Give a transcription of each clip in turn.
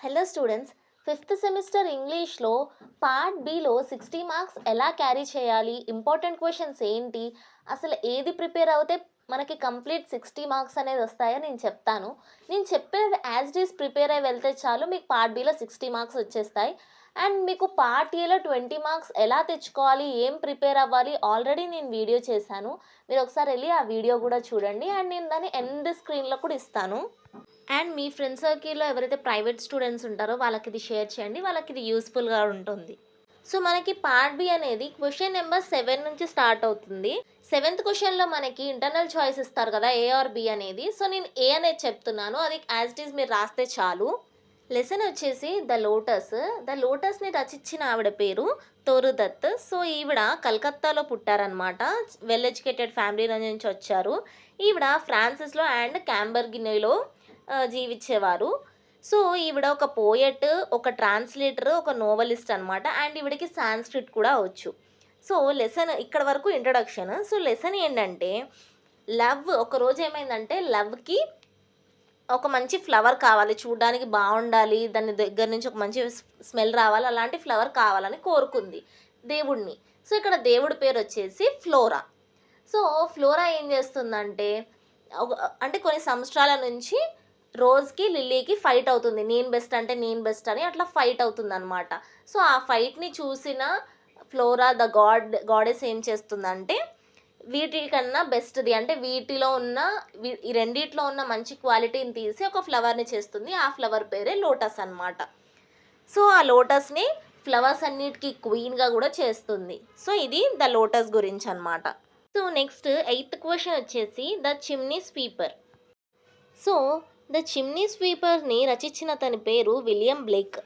Hello students, fifth semester ఇంగ్లీష్లో part below 60 marks ఎలా carry చేయాలి, ఇంపార్టెంట్ క్వశ్చన్స్ ఏంటి, అసలు ఏది ప్రిపేర్ అవుతే మనకి కంప్లీట్ 60 మార్క్స్ అనేది వస్తాయో నేను చెప్తాను. నేను చెప్పేది యాజ్ ఇట్ ఈస్ ప్రిపేర్ అయ్యి వెళ్తే చాలు, మీకు పార్ట్ బిలో 60 మార్క్స్ వచ్చేస్తాయి. అండ్ మీకు పార్ట్ ఏలో 20 మార్క్స్ ఎలా తెచ్చుకోవాలి, ఏం ప్రిపేర్ అవ్వాలి, ఆల్రెడీ నేను వీడియో చేశాను. మీరు ఒకసారి వెళ్ళి ఆ వీడియో కూడా చూడండి. అండ్ నేను దాన్ని ఎండ్ స్క్రీన్లో కూడా ఇస్తాను. అండ్ మీ ఫ్రెండ్ సర్కిల్‌లో ఎవరైతే ప్రైవేట్ స్టూడెంట్స్ ఉంటారో వాళ్ళకి ఇది షేర్ చేయండి. వాళ్ళకి ఇది యూస్‌ఫుల్‌గా ఉంటుంది. సో, మనకి పార్ట్ బి అనేది క్వెషన్ నంబర్ 7 నుంచి స్టార్ట్ అవుతుంది. సెవెంత్ క్వెషన్‌లో మనకి ఇంటర్నల్ చాయిస్ ఇస్తారు కదా! ఏ ఆర్ బి అనేది. సో, నేను ఏ అనేది చెప్తున్నాను. అది యాజ్ ఇట్ ఈజ్ మీరు రాస్తే చాలు. లెసన్ వచ్చేసి 'ద లోటస్'. 'ద లోటస్‌ని రచించిన ఆవిడ పేరు తోరు దత్. సో, ఈవిడ కలకత్తాలో పుట్టారనమాట. వెల్ ఎడ్యుకేటెడ్ ఫ్యామిలీ నుంచి వచ్చారు. ఈవిడ ఫ్రాన్సిస్‌లో అండ్ క్యాంబర్గినీలో జీవించేవారు. సో, ఈవిడ ఒక పోయెట్, ఒక ట్రాన్స్‌లేటర్, ఒక నోవెలిస్ట్ అనమాట. అండ్ ఈవిడకి సాంస్క్రిట్ కూడా వచ్చు. సో, లెసన్ ఇక్కడ వరకు ఇంట్రొడక్షన్. సో, లెసన్ ఏంటంటే ఒకరోజు ఏమైందంటే లవ్‌కి ఒక మంచి ఫ్లవర్ కావాలి. చూడ్డానికి బావుండాలి. దాని దగ్గర నుంచి ఒక మంచి స్మెల్ రావాలి. అలాంటి ఫ్లవర్ కావాలని కోరుకుంది దేవుడిని. సో, ఇక్కడ దేవుడి పేరొచ్చేసి ఫ్లోరా. సో, ఫ్లోరా ఏం చేస్తుందంటే ఒక అంటే కొన్ని సంవత్సరాల నుంచి రోజ్‌కి, లిల్లీకి ఫైట్ అవుతుంది. నేను బెస్ట్ అంటే నేను బెస్ట్ అని అట్లా ఫైట్ అవుతుందనమాట. సో, ఆ ఫైట్‌ని చూసిన ఫ్లోరా గాడెస్ ఏం చేస్తుందంటే వీటికన్నా బెస్ట్‌ది అంటే వీటిలో ఉన్న ఈ రెండిట్లో ఉన్న మంచి క్వాలిటీని తీసి ఒక ఫ్లవర్‌ని చేస్తుంది. ఆ ఫ్లవర్ పేరే లోటస్ అనమాట. సో, ఆ లోటస్‌ని ఫ్లవర్స్ అన్నిటికి క్వీన్‌గా గూడా చేస్తుంది. సో, ఇది ద లోటస్ గురించనమాట. సో, నెక్స్ట్ ఎయిత్ క్వెషన్ వచ్చేసి 'the chimney sweeper'. So, 'the chimney స్వీపర్‌ని రచించిన అతని పేరు విలియం బ్లేక్.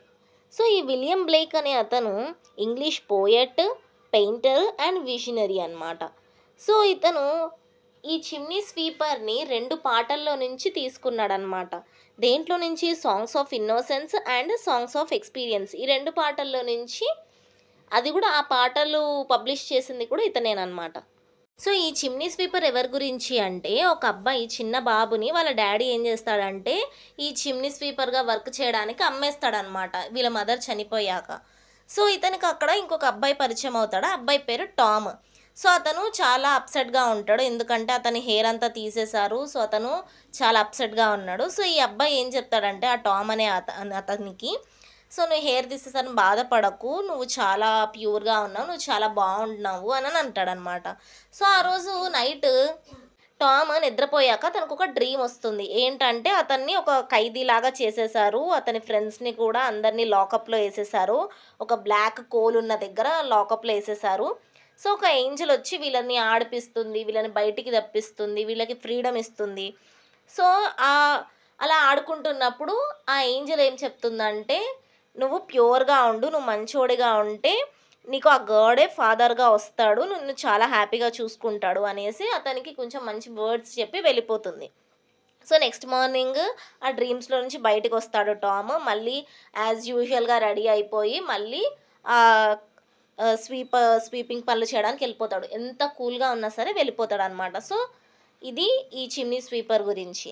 సో, ఈ విలియం బ్లేక్ అనే అతను English poet, painter and visionary అనమాట. సో, ఇతను ఈ చిమ్నీ స్వీపర్‌ని 2 పాటల్లో నుంచి తీసుకున్నాడనమాట. దేంట్లో నుంచి 'songs of innocence' and 'songs of experience' ఈ 2 పాటల్లో నుంచి. అది కూడా ఆ పాటలు పబ్లిష్ చేసింది కూడా ఇతనేననమాట. సో, ఈ చిమ్నీ స్వీపర్ ఎవరి గురించి అంటే, ఒక అబ్బాయి చిన్న బాబుని వాళ్ళ డ్యాడీ ఏం చేస్తాడంటే, ఈ చిమ్నీ స్వీపర్‌గా వర్క్ చేయడానికి అమ్మేస్తాడనమాట. వీళ్ళ మదర్ చనిపోయాక. సో, ఇతనికి అక్కడ ఇంకొక అబ్బాయి పరిచయం అవుతాడు. ఆ అబ్బాయి పేరు టామ్. సో, అతను చాలా అప్సెట్‌గా ఉంటాడు. ఎందుకంటే అతని హెయిర్ అంతా తీసేశారు. సో, అతను చాలా అప్సెట్‌గా ఉన్నాడు. సో, ఈ అబ్బాయి ఏం చెప్తాడంటే, ఆ టామ్ అనే అతనికి, సో, "నువ్వు హెయిర్ తీసేసాను బాధపడకు. నువ్వు చాలా ప్యూర్‌గా ఉన్నావు. నువ్వు చాలా బాగుంటున్నావు" అని అంటాడనమాట. సో, ఆ రోజు నైట్ టామ్ నిద్రపోయాక తనకొక డ్రీమ్ వస్తుంది. ఏంటంటే అతన్ని ఒక ఖైదీలాగా చేసేశారు. అతని ఫ్రెండ్స్‌ని కూడా అందరిని లాకప్‌లో ఏసేశారు. ఒక బ్లాక్ కోల్ ఉన్న దగ్గర లాకప్‌లో ఏసేశారు. సో, ఒక ఏంజెల్ వచ్చి వీళ్ళని ఆడిపిస్తుంది. వీళ్ళని బయటికి తెప్పిస్తుంది. వీళ్ళకి ఫ్రీడమ్ ఇస్తుంది. సో, ఆహ్, అలా ఆడుకుంటున్నప్పుడు ఆ ఏంజెల్ ఏం చెప్తుందంటే, "నువ్వు ప్యూర్‌గా ఉండు. నువ్వు మంచోడిగా ఉంటే నీకు ఆ గాడే ఫాదర్‌గా వస్తాడు. నిన్ను చాలా హ్యాపీగా చూసుకుంటాడు" అనేసి అతనికి కొంచెం మంచి వర్డ్స్ చెప్పి వెళ్ళిపోతుంది. సో, నెక్స్ట్ మార్నింగ్ ఆ డ్రీమ్స్‌లో నుంచి బయటికొస్తాడు టామ్. మళ్ళీ యాజ్ యూజువల్‌గా రెడీ అయిపోయి మళ్ళీ ఆహ్, ఆహ్, స్వీపింగ్ పనులు చేయడానికెళ్ళిపోతాడు. ఎంత కూల్‌గా ఉన్నా సరే వెళ్ళిపోతాడనమాట. సో, ఇది ఈ చిమ్నీ స్వీపర్ గురించి.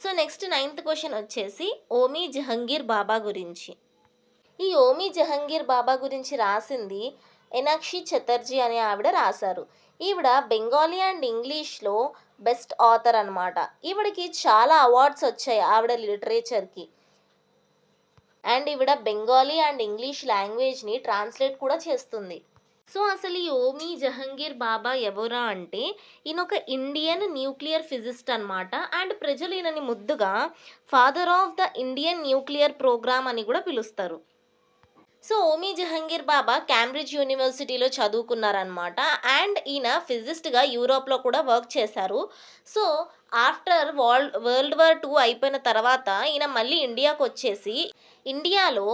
సో, నెక్స్ట్ నైన్త్ క్వెషన్ వచ్చేసి ఓమీ జహంగీర్ బాబా గురించి. ఈ ఓమీ జహంగీర్ బాబా గురించి రాసింది ఎనాక్షి చటర్జీ అనే ఆవిడ రాశారు. ఈవిడ బెంగాలీ అండ్ ఇంగ్లీష్‌లో బెస్ట్ ఆథర్ అనమాట. ఈవిడకి చాలా అవార్డ్స్ వచ్చాయి ఆవిడ లిటరేచర్‌కి. అండ్ ఈవిడ బెంగాలీ అండ్ ఇంగ్లీష్ లాంగ్వేజ్‌ని ట్రాన్స్‌లేట్ కూడా చేస్తుంది. సో, అసలు ఈ ఓమీ జహంగీర్ బాబా ఎవరా అంటే, ఈయనొక ఇండియన్ న్యూక్లియర్ ఫిజిస్ట్ అనమాట. అండ్ ప్రజలు ఈయనని ముద్దుగా father of the Indian nuclear programme అని కూడా పిలుస్తారు. సో, ఓమీ జహంగీర్ బాబా క్యాంబ్రిడ్జ్ యూనివర్సిటీలో చదువుకున్నారనమాట. అండ్ ఈయన ఫిజిస్ట్‌గా యూరోప్‌లో కూడా వర్క్ చేశారు. సో, ఆఫ్టర్ వరల్డ్ వార్ 2 అయిపోయిన తర్వాత ఈయన మళ్ళీ ఇండియాకొచ్చేసి, ఇండియాలో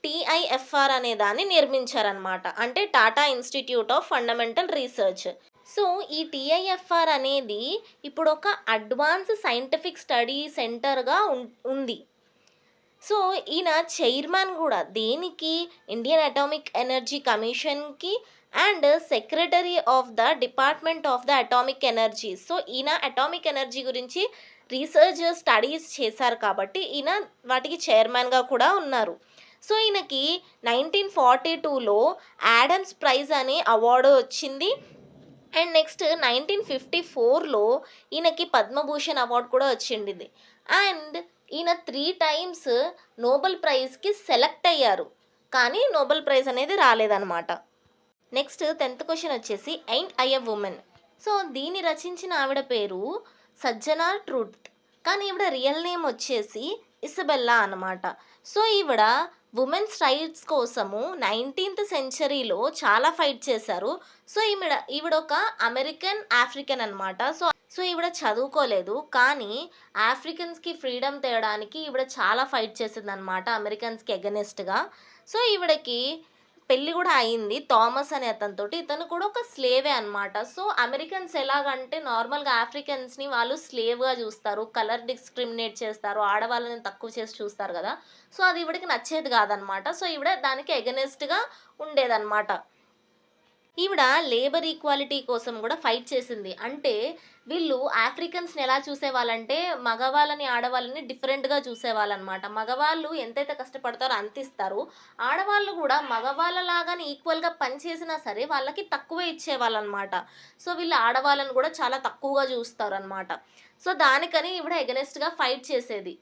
టీఐఎఫ్ఆర్ అనే దాన్ని నిర్మించారనమాట. అంటే Tata institute of fundamental research. So, ఈ టీఐఎఫ్ఆర్ అనేది ఇప్పుడొక అడ్వాన్స్ సైంటిఫిక్ స్టడీ సెంటర్‌గా ఉంది. సో, ఈయన చైర్మన్ గూడా. దేనికి? ఇండియన్ అటామిక్ ఎనర్జీ కమిషన్‌కి and secretary of the department of the atomic energy. So, ఈయన అటామిక్ ఎనర్జీ గురించి రీసెర్చ్ స్టడీస్ చేశారు కాబట్టి ఈయన వాటికి చైర్మన్‌గా కూడా ఉన్నారు. సో, ఈయనకి 1942లో యాడమ్స్ ప్రైజ్ అనే అవార్డు వచ్చింది. అండ్ నెక్స్ట్ 1954లో ఈయనకి పద్మభూషణ్ అవార్డ్ కూడా వచ్చిండిది. అండ్ ఈయన 3 టైమ్స్ నోబెల్ ప్రైజ్‌కి సెలెక్ట్ అయ్యారు. కానీ నోబెల్ ప్రైజ్ అనేది రాలేదనమాట. నెక్స్ట్ 10థ్ క్వెషన్ వచ్చేసి ain't I a women. So, దీన్ని రచించిన ఆవిడ పేరు సజ్జనా ట్రూత్. కానీ ఈవిడ రియల్ నేమ్ వచ్చేసి ఇసబెల్లా అనమాట. సో, ఈవిడ వుమెన్స్ రైట్స్ కోసము 19థ్ సెంచరీలో చాలా ఫైట్ చేశారు. సో, ఈవిడొక అమెరికన్ ఆఫ్రికన్ అనమాట. సో, ఈవిడ చదువుకోలేదు. కానీ ఆఫ్రికన్స్‌కి ఫ్రీడమ్ తేవడానికి ఈవిడ చాలా ఫైట్ చేసిందనమాట అమెరికన్స్‌కి ఎగనెస్ట్‌గా. సో, ఈవిడకి పెళ్లి గూడా అయింది. థామస్ అనే అతనితోటి. ఇతను కూడా ఒక స్లేవే అనమాట. సో, అమెరికన్స్ ఎలాగంటే నార్మల్‌గా ఆఫ్రికన్స్‌ని వాళ్ళు స్లేవ్‌గా జూస్తారు. కలర్ డిస్క్రిమినేట్ చేస్తారు. ఆడవాళ్ళని తక్కువ చేసి చూస్తారు గదా! సో, అది ఈవిడకి నచ్చేది గాదనమాట. సో, ఈవిడ దానికి ఎగనెస్ట్‌గా ఉండేదనమాట. ఈవిడ లేబర్ ఈక్వాలిటీ కోసం గూడా ఫైట్ చేసింది. అంటే వీళ్ళు ఆఫ్రికన్స్‌ని ఎలా చూసేవాళ్ళంటే మగవాళ్ళని, ఆడవాళ్ళని డిఫరెంట్‌గా చూసేవాళ్ళనమాట. మగవాళ్ళు ఎంతైతే కష్టపడతారో అంతిస్తారు. ఆడవాళ్ళు గూడా మగవాళ్ళలాగానే ఈక్వల్‌గా పని చేసినా సరే వాళ్ళకి తక్కువే ఇచ్చేవాళ్ళనమాట. సో, వీళ్ళు ఆడవాళ్ళని గూడా చాలా తక్కువగా చూస్తారనమాట. సో, దానికని ఈవిడ ఎగనెస్ట్‌గా ఫైట్ చేసేది.